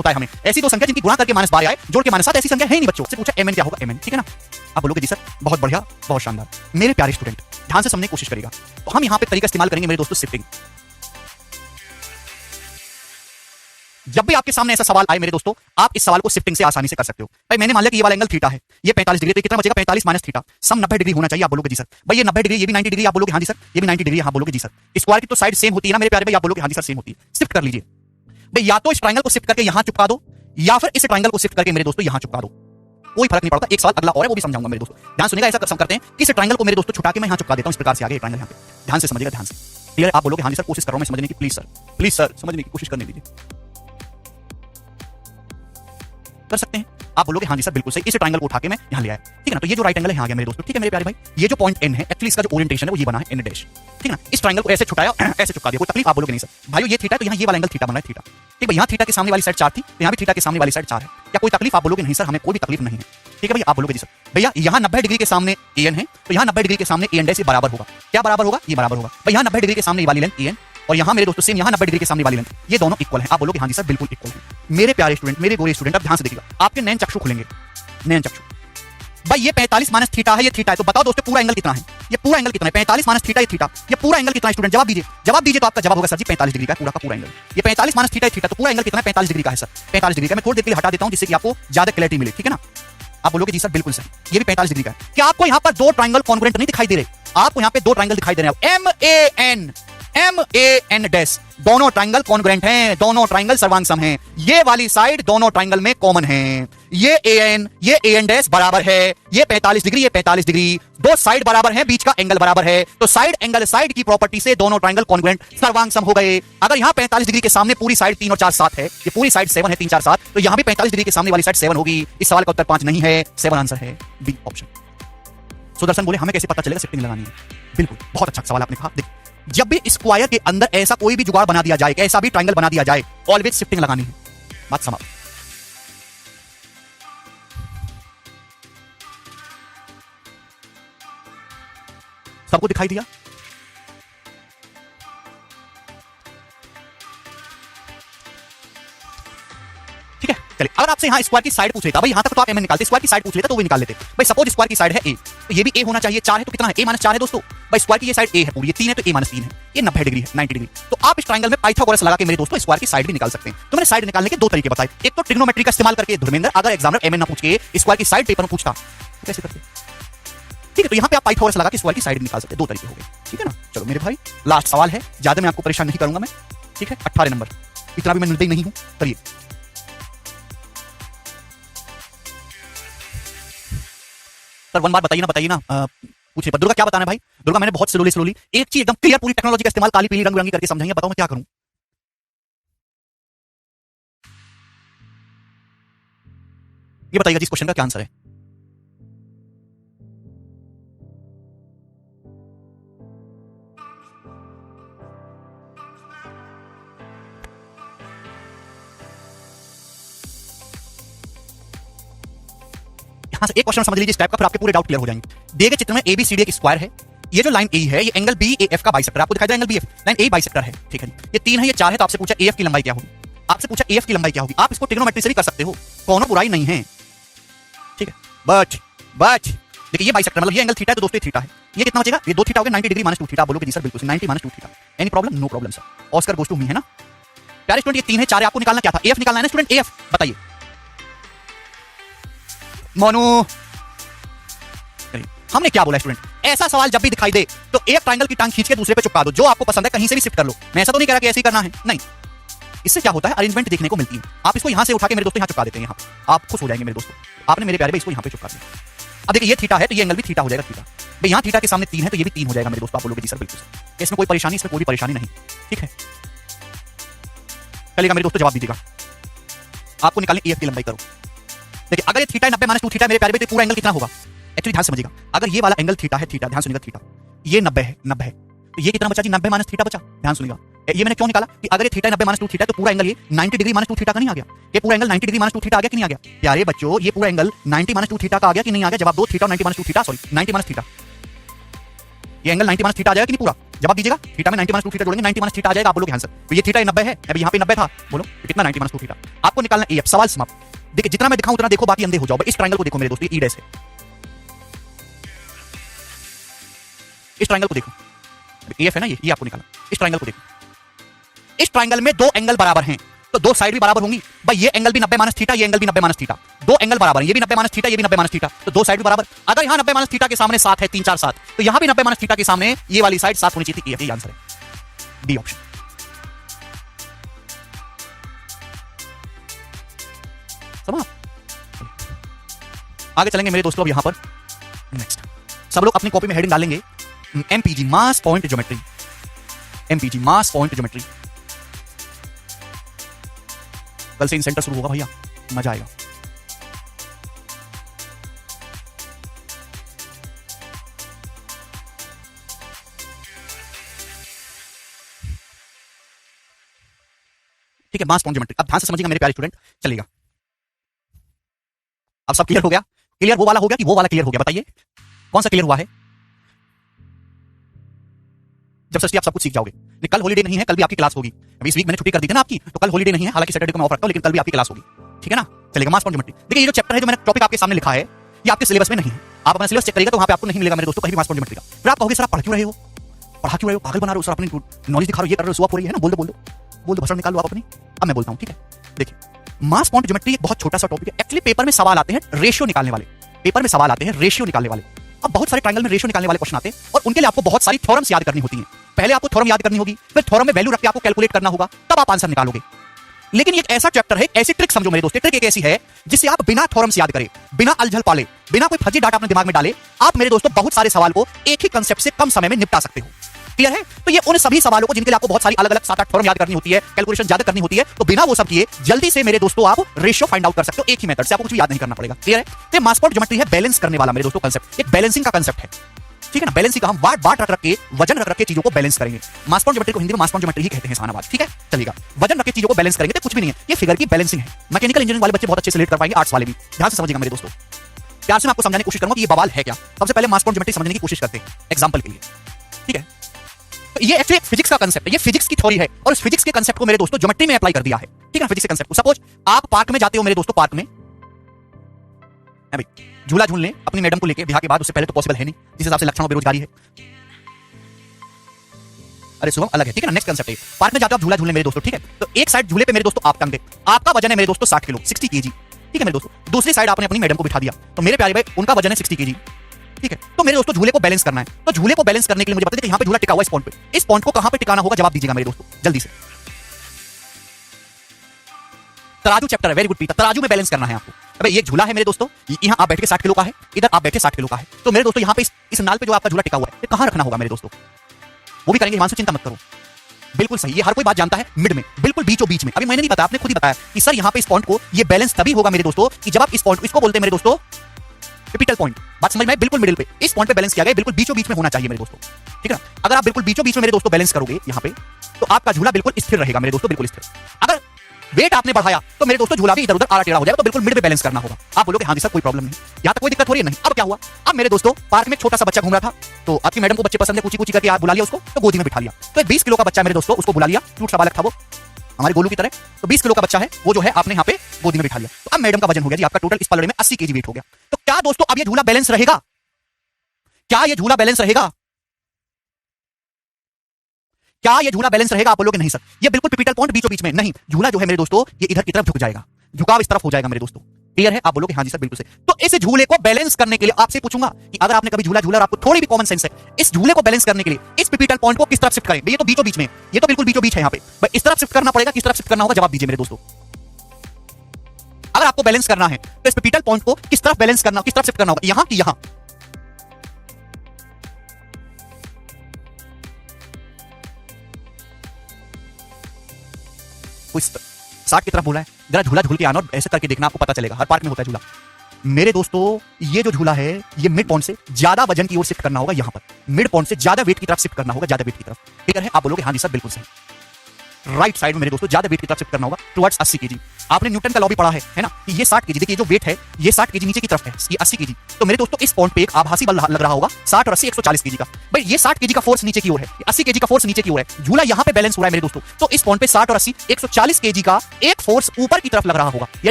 है हमें ऐसी दो संख्या जिनकी गुणा करके -12 आए, जोड़ के -7, ऐसी संख्या है ही नहीं बच्चों। से पूछा mn क्या होगा, mn, ठीक है ना। आप बोलोगे जी सर बहुत बढ़िया, बहुत शानदार। मेरे प्यारे स्टूडेंट ध्यान से समझने की कोशिश करेगा। तो हम यहां पे तरीका इस्तेमाल करेंगे मेरे दोस्तों, शिफ्टिंग। जब भी आपके सामने ऐसा सवाल आए मेरे दोस्तों, आप इस सवाल को शिफ्टिंग से आसानी से कर सकते हो। भाई मैंने मान लिया कि ये वाला एंगल थीटा है, ये 45 डिग्री, तो कितना बचेगा 45 माइनस थीटा, सम 90 डिग्री होना चाहिए। आप बोलोगे जी सर। भाई ये 90 डिग्री, ये भी 90 डिग्री, आप बोलोगे हाँ जी सर, ये भी 90 डिग्री, हाँ बोलोगे जी सर। स्क्वायर की तो साइड सेम होती है ना मेरे प्यारे भाई, आप बोलोगे हाँ जी सर सेम होती है। शिफ्ट कर लीजिए भाई, या तो इस ट्रायंगल को शिफ्ट करके यहां चिपका दो, या फिर इस ट्रायंगल को शिफ्ट करके मेरे दोस्तों यहां चिपका दो, कोई फर्क नहीं पड़ता। एक सवाल अगला और है, वो भी समझाऊंगा मेरे दोस्तों। ध्यान सुनिएगा, ऐसा करते हैं कि इस ट्रायंगल को मेरे दोस्तों छुटा के मैं यहां चिपका देता हूं, इस प्रकार से आगे ट्रायंगल यहां पे। ध्यान से समझिएगा, ध्यान से। क्लियर? आप बोलोगे हाँ जी सर, कोशिश कर रहा हूं मैं समझने की, प्लीज सर समझने की कोशिश करने दीजिए। कर सकते हैं? आप बोलोगे हाँ जी सर बिल्कुल सही, इस ट्रायंगल को उठा के मैं यहां ले आया, ठीक है ना। तो ये जो राइट एंगल है यहां आ गया मेरे दोस्तों, ठीक है मेरे प्यारे भाई। ये जो पॉइंट n है, एक्चुअली इसका जो ओरिएंटेशन है वो ये बना है n डैश, ठीक है ना। इस ट्रायंगल को ऐसे छुटाया, ऐसे चिपका दिया, कोई तकलीफ? आप बोलोगे नहीं सर। भाइयों ये थीटा है तो यहां ये वाला एंगल थीटा बना है, थीटा, ठीक है। यहां थीटा के सामने वाली साइड 4 थी, तो यहां भी थीटा के सामने वाली साइड 4 है। क्या कोई तकलीफ? आप बोलोगे नहीं सर, हमें कोई भी तकलीफ नहीं है, ठीक है भैया। आप बोलोगे जी सर। भैया यहां 90 डिग्री के सामने an है, तो यहां 90 डिग्री के सामने an डैश बराबर होगा। क्या बराबर होगा? ये बराबर होगा। भाई यहां 90 डिग्री के सामने वाली लेंथ an, और यहां मेरे दोस्तों सेम यहां 90 डिग्री के सामने वाली लेंथ, ये दोनों इक्वल हैं। आप बोलोगे हाँ जी सर बिल्कुल इक्वल है। मेरे प्यारे स्टूडेंट, मेरे गोरे स्टूडेंट, अब ध्यान से देखिएगा, आपके नैन चक्षु खुलेंगे, नैन चक्षु। भाई ये 45 माइनस थीटा है, ये थीटा है, तो बताओ दोस्तों पूरा एंगल कितना है? ये पूरा एंगल कितना है? 45 माइनस थीटा, ये थीटा, ये पूरा एंगल कितना है स्टूडेंट? जवाब दीजिए, जवाब दीजिए। तो आपका जवाब होगा सर जी 45 डिग्री का पूरा का पूरा एंगल। ये 45 माइनस थीटा, थीटा, तो पूरा एंगल कितना है? 45 डिग्री का है सर, 45 डिग्री का। मैं थोड़ी देर के लिए हटा देता हूं जिससे कि आपको ज्यादा क्लैरिटी मिले, ठीक है ना। आप बोलोगे जी सर बिल्कुल सर, ये भी 45 डिग्री का है। क्या आपको यहाँ पर दो ट्रायंगल कॉन्ग्रुएंट नहीं दिखाई दे रहे? आपको यहाँ पे दो ट्रायंगल दिखाई दे रहे हैं, MAN डैश, दोनों ट्रायंगल कॉन्ग्रुएंट हैं, दोनों ट्रायंगल सर्वांगसम हैं। ये वाली साइड दोनों ट्रायंगल में कॉमन है। ये AN डैश बराबर है, ये 45 डिग्री, ये 45 डिग्री, दो साइड बराबर हैं, बीच का एंगल बराबर है, तो साइड एंगल साइड की प्रॉपर्टी से दोनों ट्रायंगल कॉन्ग्रुएंट सर्वांगसम हो गए। अगर यहाँ 45 डिग्री के सामने पूरी साइड 3 और 4 7 है, ये पूरी साइड 7 है, 3 4 7, तो यहाँ भी 45 डिग्री के सामने वाली साइड 7 होगी। इस सवाल का उत्तर 5 नहीं है, 7 आंसर है, बी ऑप्शन। सुदर्शन बोले हमें कैसे पता चलेगा शिफ्टिंग लगानी है? बिल्कुल, बहुत अच्छा सवाल आपने कहा। देखिए जब भी स्क्वायर के अंदर ऐसा कोई भी जुगाड़ बना दिया जाए, ऐसा भी ट्रायंगल बना दिया जाए, ऑलवेज शिफ्टिंग लगानी है। बात समाप्त। सबको दिखाई दिया? ठीक है, चलिए। अगर आपसे यहां स्क्वायर की साइड पूछ लेता, भाई यहां तक तो आप एमएन निकालते, स्क्वायर की साइड पूछ लेता तो वो निकाल लेते। भाई सपोज स्क्वायर की साइड है ए, तो ये भी ए होना चाहिए। 4 है तो कितना है? a - 4 है दोस्तों। भाई स्क्वायर की ये साइड ए है पूरी, ये 3 है तो a - 3 है, ये 90 डिग्री है, 90 डिग्री। तो आप इस ट्रायंगल में पाइथागोरस लगा के मेरे दोस्तों स्क्वायर की साइड भी निकाल सकते हैं। तो मैंने साइड निकालने के दो तरीके बताए। एक तो ट्रिग्नोमेट्री का इस्तेमाल करके, धर्मेंद्र अगर एग्जामिनर एमएन ना पूछ के स्क्वायर की साइड पेपर में पूछता तो कैसे करते? ठीक है, तो यहाँ पे आप पाइथागोरस लगा के स्क्वायर की साइड निकाल सकते हैं। दो तरीके हो गए, ठीक है ना। चलो मेरे भाई लास्ट सवाल है, ज्यादा मैं आपको परेशान नहीं करूंगा मैं, ठीक है। 18 नंबर, इतना भी मैं निर्दयी नहीं हूं, करिए। सर वन बार बताइए ना, पूछिए। दुर्गा क्या बताना है भाई? दुर्गा मैंने बहुत स्लोली एक चीज एकदम क्लियर, पूरी टेक्नोलॉजी का इस्तेमाल काली पीली रंग बिरंगी करके समझाइए, बताओ मैं क्या करूं? ये बताइएगा जिस क्वेश्चन का क्या आंसर है। यहां से एक क्वेश्चन समझ लीजिए इस टाइप का, फिर आपके पूरे डाउट क्लियर हो जाएंगे। दिए गए चित्र में ABCD एक स्क्वायर है, ये जो लाइन ए है ये एंगल BAF का बाइसेक्टर, आपको दिखाई दे रहा है एंगल BF, लाइन ए बाइसेक्टर है, ठीक है जी। ये 3 है, ये 4 है, तो आपसे पूछा AF की लंबाई क्या होगी? आपसे पूछा AF की लंबाई क्या होगी? आप इसको ट्रिग्नोमेट्री से भी कर सकते हो, कोनो बुराई नहीं है, ठीक है। बट देखिए ये बाइसेक्टर मतलब ये एंगल थीटा है, तो दोस्तों थीटा है, ये कितना बचेगा? ये 2 थीटा हो गया, 90 डिग्री -2 थीटा। बोलोगे जी सर बिल्कुल 90 - 2 theta. Any problem? No problem sir. Oscar goes to me, है ना प्यारे स्टूडेंट। ये 3 है, 4 है, आपको निकालना क्या था? AF निकालना है ना स्टूडेंट, AF बताइए मोनू। हमने क्या बोला स्टूडेंट? ऐसा सवाल जब भी दिखाई दे तो एक ट्रायंगल की टांग खींच के दूसरे पे चिपका दो, जो आपको पसंद है कहीं से भी शिफ्ट कर लो। मैं ऐसा तो नहीं कह रहा कि ऐसे ही करना है, नहीं। इससे क्या होता है, अरेंजमेंट देखने को मिलती है। आप इसको यहां से उठा के मेरे दोस्तों यहां चिपका देते हैं, यहां आप खुश हो जाएंगे मेरे दोस्तों। आपने मेरे प्यारे भाई इसको यहां पे चिपका दिया। अब देखिए ये थीटा है तो ये एंगल भी थीटा हो जाएगा, थीटा। भाई यहां थीटा के सामने 3 है तो ये भी 3 हो जाएगा मेरे दोस्तों। आप बोलोगे जी सर बिल्कुल, इसमें कोई परेशानी, इसमें कोई परेशानी नहीं, ठीक है। चलेगा मेरे दोस्तों, जवाब दीजिएगा। आपको निकालने AF की लंबाई करो। देखिए अगर ये थीटा है 90 - 2 थीटा मेरे प्यारे भाई, तो पूरा एंगल कितना होगा? एक्चुअली ध्यान समझिएगा, अगर ये वाला एंगल थीटा है, थीटा ध्यान सुनिएगा, थीटा ये 90 है, 90 है, तो ये कितना बचा जी? 90 - थीटा बचा। ध्यान सुनिएगा, ये मैंने क्यों निकाला कि अगर ये थीटा 90 - 2 थीटा है तो पूरा एंगल ये 90 डिग्री -2 थीटा का नहीं आ गया? ये पूरा एंगल 90 डिग्री -2 थीटा आ गया कि नहीं आ गया? प्यारे बच्चों ये पूरा एंगल 90 - 2 थीटा का आ गया कि नहीं आ गया? जवाब दो, थीटा और 90 - 2 थीटा, सॉरी 90 - थीटा। ये एंगल 90 माइनस थीटा आ जाएगा कि नहीं पूरा? जवाब दीजिएगा। थीटा में 90 माइनस 2 थीटा जोड़ेंगे 90 माइनस थीटा आ जाएगा। आप बोलोगे आंसर। तो ये थीटा 90 है, अभी यहाँ पे 90 था, बोलो कितना 90 माइनस 2 थीटा आपको निकालना है। सवाल समाप्त। देखिए जितना मैं दिखाऊं उतना देखो, बाकी अंधे हो जाओ। इस ट्रायंगल को देखो मेरे दोस्तों, ई डैश है। इस ट्रायंगल को देखो, एफ है ना, ये आपको निकालना। इस ट्रायंगल को देखो, इस ट्रायंगल में दो एंगल बराबर हैं, तो दो साइड भी बराबर होंगी भाई। ये एंगल भी 90 माइनस थीटा, ये एंगल भी 90 माइनस थीटा, दो एंगल बराबर हैं। ये भी 90 माइनस थीटा, ये भी 90 माइनस थीटा, तो दो साइड भी बराबर। अगर यहाँ 90 माइनस थीटा के सामने 7 है, 3 4 7, तो यहाँ भी 90 माइनस थीटा के सामने ये वाली साइड 7 होनी चाहिए थी। ये आंसर है, डी ऑप्शन। समझ? आगे चलेंगे मेरे दोस्तों। अब यहां पर नेक्स्ट सब लोग अपनी कॉपी में हेडिंग डालेंगे एमपीजी, मास पॉइंट ज्योमेट्री। एमपीजी, मास पॉइंट ज्योमेट्री। कल से इन सेंटर शुरू होगा भैया, मजा आएगा। ठीक है, मास पॉइंट ज्योमेट्री। अब ध्यान से समझिएगा मेरे प्यारे स्टूडेंट, चलेगा। अब सब क्लियर हो गया? क्लियर वो वाला हो गया कि वो वाला क्लियर हो गया? बताइए कौन सा क्लियर हुआ है? जब सस्ती आप सब कुछ सीख जाओगे। कल हॉलीडे नहीं है, कल भी आपकी क्लास होगी। अभी इस वीक मैंने छुट्टी कर दी थी ना आपकी, तो कल हॉलीडे नहीं है। हालांकि सैटरडे को मैं ऑफ रखता हूं, लेकिन कल भी आपकी क्लास होगी। ठीक है ना? चलेगा। मास पॉइंट ज्योमेट्री। देखिए ये जो चैप्टर है, जो मैंने टॉपिक आपके सामने लिखा है, ये आपके सिलेबस में नहीं है। आप अपना सिलेबस चेक करिएगा तो वहां पे आपको नहीं मिलेगा मेरे दोस्तों कहीं भी मास पॉइंट ज्योमेट्री का। फिर आप कहोगे सर आप पढ़ क्यों रहे हो, पढ़ा क्यों रहे हो, पागल बना रहे हो सर, अपनी नॉलेज दिखा रहे हो, ये कर रहे हो, सुअप हो रही है ना। बोल दो भाषण निकाल लो आप अपनी। अब मैं बोलता हूं, ठीक है? देखिए मास पॉइंट ज्योमेट्री एक बहुत छोटा सा टॉपिक है। एक्चुअली पेपर में सवाल आते हैं रेशियो निकालने वाले, पेपर में सवाल आते हैं रेशियो निकालने वाले। अब बहुत सारे ट्रायंगल में रेशियो निकालने वाले क्वेश्चन आते हैं, और उनके लिए आपको बहुत सारी थ्योरम्स याद करनी होती हैं। पहले आपको थ्योरम याद करनी होगी, फिर थ्योरम में वैल्यू रख के आपको कैलकुलेट करना होगा, तब आप आंसर निकालोगे। लेकिन ये एक ऐसा चैप्टर है, ऐसी ट्रिक समझो मेरे दोस्तों, ट्रिक एक ऐसी है जिससे आप बिना थ्योरम्स याद करे, बिना अलझल पाले, बिना कोई फर्जी डाटा अपने दिमाग में डाले, आप मेरे दोस्तों बहुत सारे सवाल को एक ही कंसेप्ट से कम समय में निपटा सकते हो। क्लियर है? तो ये उन सभी सवालों को जिनके लिए आपको बहुत सारी अलग अलग 7 8 थ्योरम याद करनी होती है, कैलकुलेशन ज्यादा करनी होती है, तो बिना वो सब किए जल्दी से मेरे दोस्तों आप रेशियो फाइंड आउट कर सकते हो एक ही मेथड से, आपको कुछ भी याद नहीं करना पड़ेगा। क्लियर है? तो मास पॉइंट ज्योमेट्री है बैलेंस करने वाला मेरे दोस्तों कंसेप्ट, एक बैलेंसिंग का कंसेप्ट है। ठीक है ना? बैलेंसिंग का हम वाट रख के, वजन रख के चीजों को बैलेंस करेंगे। मास पॉइंट ज्योमेट्री को हिंदी में मास पॉइंट ज्योमेट्री ही कहते हैं सानाबाद। ठीक है? चलेगा। वजन रख के चीजों को बैलेंस करेंगे तो कुछ भी नहीं है, ये फिगर की बैलेंसिंग है। मैकेनिकल इंजीनियरिंग वाले बच्चे बहुत अच्छे से रिलेट कर पाएंगे, आर्ट्स वाले भी। ध्यान से समझिएगा मेरे दोस्तों, प्यार से मैं आपको समझाने की कोशिश करूंगा कि ये बवाल है क्या। सबसे पहले मास पॉइंट ज्योमेट्री समझने की कोशिश करते हैं एग्जांपल के लिए। ठीक है? तो ये एक्चुअली फिजिक्स का कंसेप्ट है, ये फिजिक्स की थ्योरी है, और इस फिजिक्स के कंसेप्ट को मेरे दोस्तों ज्योमेट्री में अप्लाई कर दिया है। ठीक है? फिजिक्स के कंसेप्ट को सपोज आप पार्क में जाते हो मेरे दोस्तों, पार्क में भाई झूला झूलने अपनी मैडम को लेके, ब्याह के बाद उससे पहले तो पॉसिबल है नहीं, जिस हिसाब से लक्षणों बेरोजगारी है। अरे शुभम अलग है। ठीक है ना? नेक्स्ट कंसेप्ट है, पार्क में जाते हो आप झूला झूलने मेरे दोस्तों। ठीक है? तो एक साइड झूले पे मेरे दोस्तों आप टंगे, आपका वजन है मेरे दोस्तों 60 किलो, 60 केजी। ठीक है मेरे दोस्तों? दूसरी साइड आपने अपनी मैडम को बिठा दिया, तो मेरे प्यारे भाई उनका वजन है 60 केजी। ठीक है? तो मेरे दोस्तों झूले को बैलेंस करना है, तो झूले को बैलेंस करने के लिए मुझे बता दीजिए यहाँ पे झूला टिका हुआ है इस पॉइंट पे, इस पॉइंट को कहां पे टिकाना होगा? जवाब दीजिएगा मेरे दोस्तों जल्दी से। तराजू चैप्टर है, वेरी गुड पीटर। तराजू में बैलेंस करना है आपको। अबे ये झूला है मेरे दोस्तों, यहाँ आप बैठ के 60 किलो का है, इधर आप बैठे 60 किलो का है, तो मेरे दोस्तों यहाँ पे इस नाल पे जो आपका झूला टिका हुआ है, ये कहां रखना होगा मेरे दोस्तों? वो भी करेंगे हिमांशु, चिंता मत करो। बिल्कुल सही, ये हर कोई बात जानता है, मिड में, बिल्कुल बीचों बीच में। अभी मैंने नहीं बताया, आपने खुद ही बताया कि सर यहाँ पे इस पॉइंट को ये बैलेंस तभी होगा मेरे दोस्तों कि जब आप इस पॉइंट, इसको बोलते हैं मेरे दोस्तों पिपिटल पॉइंट। बात समझ में? बिल्कुल मिडिल पे, इस पॉइंट पे बैलेंस किया गया, बिल्कुल बीचों बीच में होना चाहिए मेरे दोस्तों। ठीक है ना? अगर आप बिल्कुल बीचों बीच में मेरे दोस्तों बैलेंस करोगे यहाँ पे, तो आपका झूला बिल्कुल स्थिर रहेगा मेरे दोस्तों, बिल्कुल स्थिर। अगर वेट आपने बढ़ाया तो मेरे दोस्तों झूला भी इधर उधर आड़ा टेढ़ा हो जाएगा, तो बिल्कुल मिड पे बैलेंस करना होगा। आप बोलोगे हाँ जी सर कोई प्रॉब्लम नहीं, यहाँ तक कोई दिक्कत हो रही है? नहीं। अब क्या हुआ? अब मेरे दोस्तों पार्क में छोटा सा बच्चा घूम रहा था, तो आपकी मैडम को बच्चे पसंद है, कुची कुची करके आप बुला लिया उसको, तो गोदी में बिठा लिया। तो 20 किलो का बच्चा मेरे दोस्तों, उसको बुला लिया, क्यूट सा बालक था वो, हमारे गोलू की तरह। तो 20 किलो का बच्चा है वो, जो है आपने यहाँ पे गोदी में बिठा लिया। तो अब मैडम का वजन हो गया जी आपका टोटल इस पलड़े में 80 केजी वेट हो गया। तो क्या दोस्तों अब ये झूला बैलेंस रहेगा? क्या ये झूला बैलेंस रहेगा? क्या ये झूला बैलेंस रहेगा? आप बोलोगे नहीं सर, ये बिल्कुल पिपिटल पॉइंट बीचों बीच में नहीं, झूला जो है मेरे दोस्तों ये इधर की तरफ झुक जाएगा, झुकाव इस तरफ हो जाएगा मेरे दोस्तों। क्लियर है? आप बोलोगे हाँ जी सर बिल्कुल से। तो इस झूले को बैलेंस करने के लिए आपसे पूछूंगा कि अगर आपने कभी झूला झूला और आपको थोड़ी भी कॉमन सेंस है, इस झूले को बैलेंस करने के लिए इस पिपिटल पॉइंट को किस तरफ शिफ्ट करें? ये तो बीचों बीच में, ये तो बिल्कुल बीचों बीच है यहाँ पे, भाई इस तरफ शिफ्ट करना पड़ेगा, किस तरफ शिफ्ट करना होगा? जवाब दीजिए मेरे दोस्तों। अगर आपको बैलेंस करना है तो इस पिपिटल पॉइंट को किस तरफ बैलेंस करना, किस तरफ शिफ्ट करना होगा? यहां कि यहां? कोई 60 की तरफ बोला है, जरा झूला झूल के आना और ऐसे करके देखना, आपको पता चलेगा। हर पार्क में होता है झूला मेरे दोस्तों। ये जो झूला है ये मिड पॉइंट से ज्यादा वजन की ओर शिफ्ट करना होगा, यहां पर मिड पॉइंट से ज्यादा वेट की तरफ शिफ्ट करना होगा, ज्यादा वेट की तरफ। ठीक है? आप बोलोगे हाँ जी सर बिल्कुल सही। राइट साइड में मेरे दोस्तों ज्यादा वेट की तरफ शिफ्ट करना होगा टुवर्ड्स 80 केजी। आपने न्यूटन का लॉ भी पढ़ा है ना, कि ये 60 केजी, देखिए जो वेट है ये 60 केजी नीचे की तरफ है, ये 80 केजी। तो मेरे दोस्तों इस पॉइंट पे एक आभासी बल लग रहा होगा 60 और 80 140 केजी का। भाई ये 60 केजी का फोर्स नीचे की ओर है, 80 केजी का फोर्स नीचे की ओर है, झूला यहां पे बैलेंस हो रहा है मेरे दोस्तों। तो इस पॉइंट पे 60 और 80 140 केजी का एक फोर्स ऊपर की तरफ लग रहा होगा।